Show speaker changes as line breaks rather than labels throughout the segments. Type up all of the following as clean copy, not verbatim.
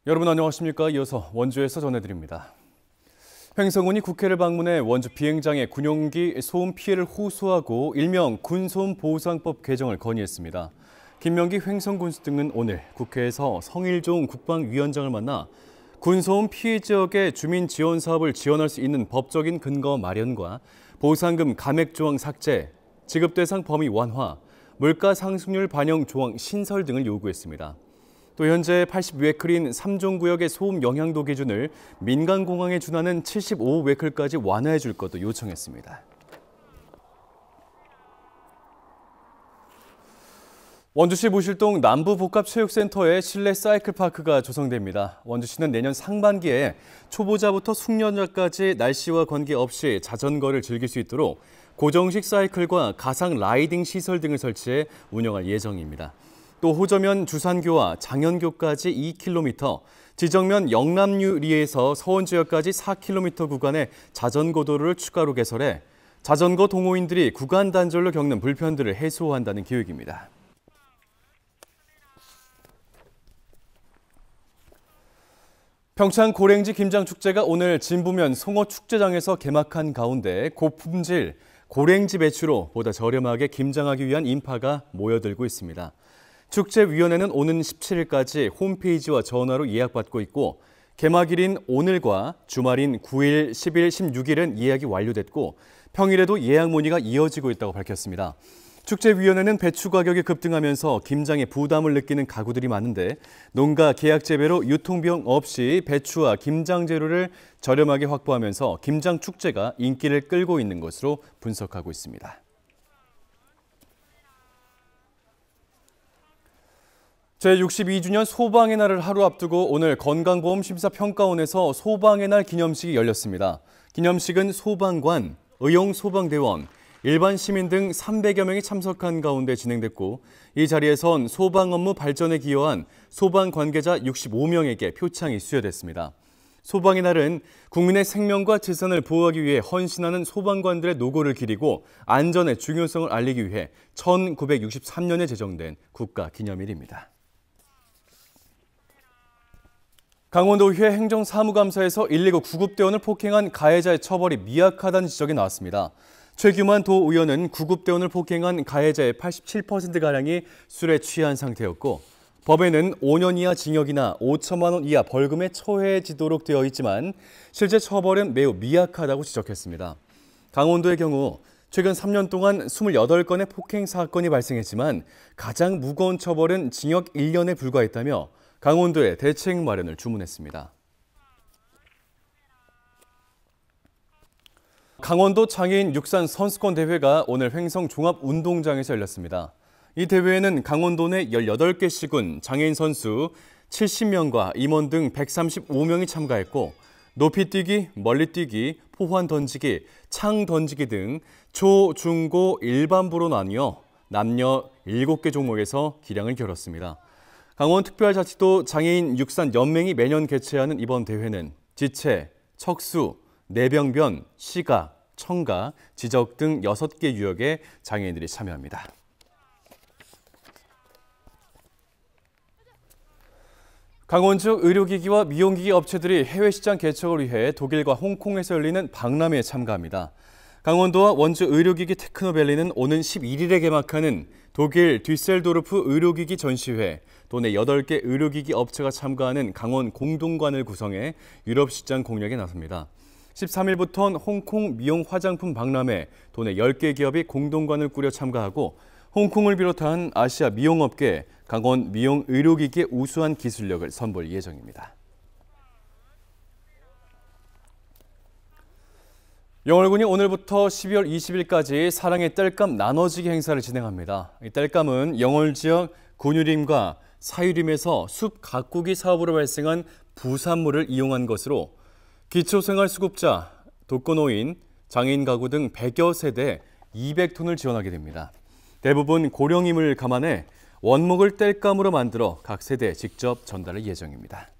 여러분 안녕하십니까? 이어서 원주에서 전해드립니다. 횡성군이 국회를 방문해 원주 비행장의 군용기 소음 피해를 호소하고 일명 군소음보상법 개정을 건의했습니다. 김명기 횡성군수 등은 오늘 국회에서 성일종 국방위원장을 만나 군소음 피해 지역의 주민 지원 사업을 지원할 수 있는 법적인 근거 마련과 보상금 감액 조항 삭제, 지급 대상 범위 완화, 물가 상승률 반영 조항 신설 등을 요구했습니다. 또 현재 80웨클인 3종 구역의 소음 영향도 기준을 민간공항에 준하는 75웨클까지 완화해 줄 것도 요청했습니다. 원주시 무실동 남부복합체육센터에 실내 사이클파크가 조성됩니다. 원주시는 내년 상반기에 초보자부터 숙련자까지 날씨와 관계없이 자전거를 즐길 수 있도록 고정식 사이클과 가상 라이딩 시설 등을 설치해 운영할 예정입니다. 또 호저면 주산교와 장현교까지 2km, 지정면 영남유리에서 서원지역까지 4km 구간의 자전거 도로를 추가로 개설해 자전거 동호인들이 구간 단절로 겪는 불편들을 해소한다는 계획입니다. 평창 고랭지 김장축제가 오늘 진부면 송어축제장에서 개막한 가운데 고품질 고랭지 배추로 보다 저렴하게 김장하기 위한 인파가 모여들고 있습니다. 축제위원회는 오는 17일까지 홈페이지와 전화로 예약받고 있고 개막일인 오늘과 주말인 9일, 10일, 16일은 예약이 완료됐고 평일에도 예약 문의가 이어지고 있다고 밝혔습니다. 축제위원회는 배추 가격이 급등하면서 김장에 부담을 느끼는 가구들이 많은데 농가 계약 재배로 유통비용 없이 배추와 김장 재료를 저렴하게 확보하면서 김장 축제가 인기를 끌고 있는 것으로 분석하고 있습니다. 제62주년 소방의 날을 하루 앞두고 오늘 건강보험심사평가원에서 소방의 날 기념식이 열렸습니다. 기념식은 소방관, 의용소방대원, 일반 시민 등 300여 명이 참석한 가운데 진행됐고 이 자리에선 소방 업무 발전에 기여한 소방 관계자 65명에게 표창이 수여됐습니다. 소방의 날은 국민의 생명과 재산을 보호하기 위해 헌신하는 소방관들의 노고를 기리고 안전의 중요성을 알리기 위해 1963년에 제정된 국가기념일입니다. 강원도의회 행정사무감사에서 119 구급대원을 폭행한 가해자의 처벌이 미약하다는 지적이 나왔습니다. 최규만 도의원은 구급대원을 폭행한 가해자의 87%가량이 술에 취한 상태였고 법에는 5년 이하 징역이나 5천만 원 이하 벌금에 처해지도록 되어 있지만 실제 처벌은 매우 미약하다고 지적했습니다. 강원도의 경우 최근 3년 동안 28건의 폭행 사건이 발생했지만 가장 무거운 처벌은 징역 1년에 불과했다며 강원도에 대책 마련을 주문했습니다. 강원도 장애인 육산 선수권 대회가 오늘 횡성 종합운동장에서 열렸습니다. 이 대회에는 강원도 내 18개 시군 장애인 선수 70명과 임원 등 135명이 참가했고 높이뛰기, 멀리뛰기, 포환 던지기, 창 던지기 등 초, 중, 고, 일반부로 나뉘어 남녀 7개 종목에서 기량을 겨뤘습니다. 강원특별자치도 장애인 육산 연맹이 매년 개최하는 이번 대회는 지체, 척수, 뇌병변, 시각, 청각, 지적 등 6개 유형의 장애인들이 참여합니다. 강원 지역 의료기기와 미용기기 업체들이 해외 시장 개척을 위해 독일과 홍콩에서 열리는 박람회에 참가합니다. 강원도와 원주 의료기기 테크노밸리는 오는 11일에 개막하는 독일 뒤셀도르프 의료기기 전시회, 도내 8개 의료기기 업체가 참가하는 강원 공동관을 구성해 유럽 시장 공략에 나섭니다. 13일부터는 홍콩 미용 화장품 박람회, 도내 10개 기업이 공동관을 꾸려 참가하고 홍콩을 비롯한 아시아 미용업계, 강원 미용 의료기기의 우수한 기술력을 선보일 예정입니다. 영월군이 오늘부터 12월 20일까지 사랑의 땔감 나눠지기 행사를 진행합니다. 이 땔감은 영월 지역 군유림과 사유림에서 숲 가꾸기 사업으로 발생한 부산물을 이용한 것으로 기초생활수급자, 독거노인, 장애인 가구 등 100여 세대 200톤을 지원하게 됩니다. 대부분 고령임을 감안해 원목을 땔감으로 만들어 각 세대에 직접 전달할 예정입니다.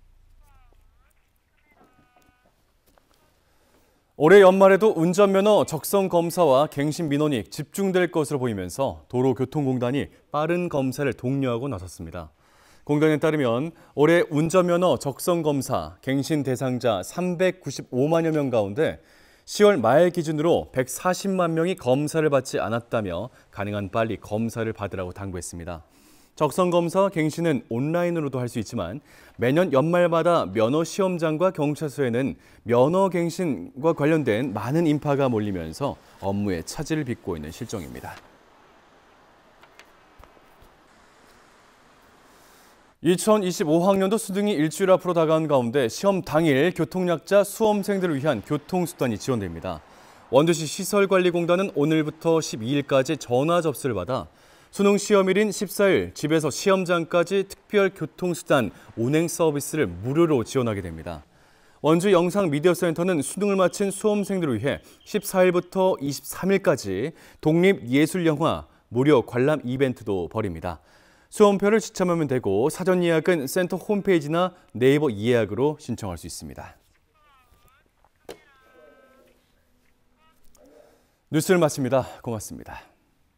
올해 연말에도 운전면허 적성 검사와 갱신 민원이 집중될 것으로 보이면서 도로교통공단이 빠른 검사를 독려하고 나섰습니다. 공단에 따르면 올해 운전면허 적성검사 갱신 대상자 395만여 명 가운데 10월 말 기준으로 140만 명이 검사를 받지 않았다며 가능한 빨리 검사를 받으라고 당부했습니다. 적성검사 갱신은 온라인으로도 할 수 있지만 매년 연말마다 면허 시험장과 경찰서에는 면허 갱신과 관련된 많은 인파가 몰리면서 업무에 차질을 빚고 있는 실정입니다. 2025학년도 수능이 일주일 앞으로 다가온 가운데 시험 당일 교통약자 수험생들을 위한 교통수단이 지원됩니다. 원주시 시설관리공단은 오늘부터 12일까지 전화 접수를 받아 수능 시험일인 14일 집에서 시험장까지 특별 교통수단 운행 서비스를 무료로 지원하게 됩니다. 원주 영상미디어센터는 수능을 마친 수험생들을 위해 14일부터 23일까지 독립예술영화 무료 관람 이벤트도 벌입니다. 수험표를 지참하면 되고 사전 예약은 센터 홈페이지나 네이버 예약으로 신청할 수 있습니다. 뉴스를 마칩니다. 고맙습니다.